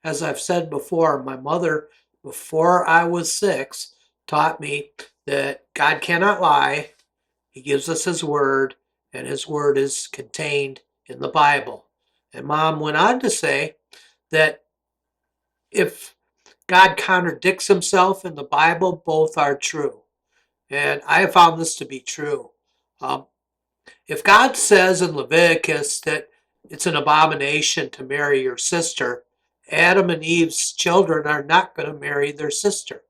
As I've said before, my mother, before I was 6, taught me that God cannot lie. He gives us his word, and his word is contained in the Bible. And Mom went on to say that if God contradicts himself in the Bible, both are true. And I have found this to be true. Um, if God says in Leviticus that it's an abomination to marry your sister, Adam and Eve's children are not going to marry their sister.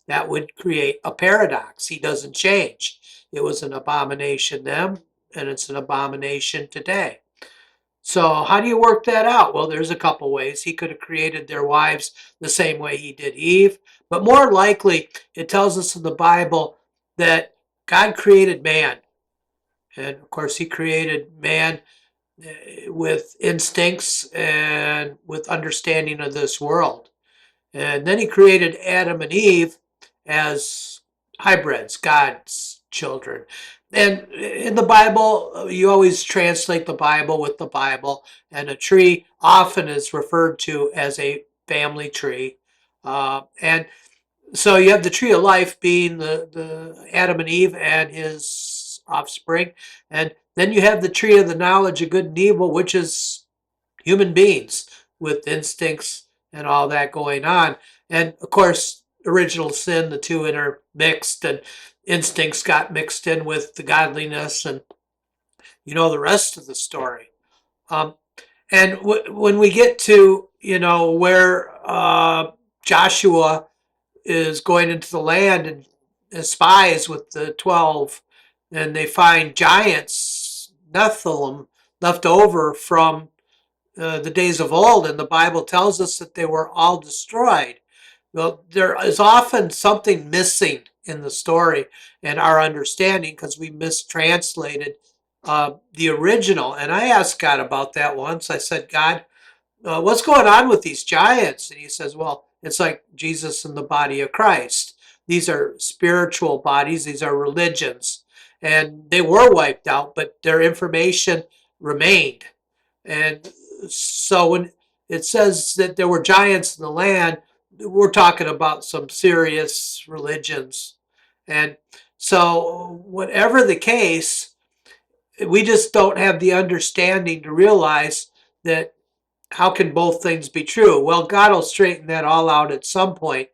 That would create a paradox. He doesn't change. It was an abomination then, and it's an abomination today. So how do you work that out? Well, there's a couple ways. He could have created their wives the same way he did Eve, but more likely it tells us in the Bible that God created man. And of course, he created man with instincts and with understanding of this world. And then he created Adam and Eve as hybrids, God's children. And in the Bible, you always translate the Bible with the Bible, and a tree often is referred to as a family tree. And so you have the tree of life being the Adam and Eve and his offspring. And then you have the tree of the knowledge of good and evil, which is human beings with instincts and all that going on. And of course, original sin, the two intermixed, and instincts got mixed in with the godliness, and you know the rest of the story. Um, and when we get to, where Joshua is going into the land and spies with the 12, and they find giants, Nephilim, left over from the days of old, and the Bible tells us that they were all destroyed. Well, there is often something missing in the story and our understanding because we mistranslated the original. And I asked God about that once. I said, God, what's going on with these giants? And he says, well, it's like Jesus in the body of Christ. These are spiritual bodies. These are religions. And they were wiped out, but their information remained. And so when it says that there were giants in the land, we're talking about some serious religions. And so whatever the case, we just don't have the understanding to realize that how can both things be true? Well, God will straighten that all out at some point,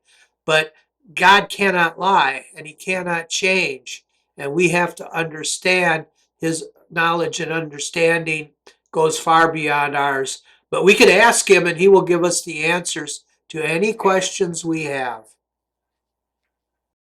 but God cannot lie and he cannot change. And we have to understand his knowledge and understanding goes far beyond ours. But we can ask him and he will give us the answers to any questions we have.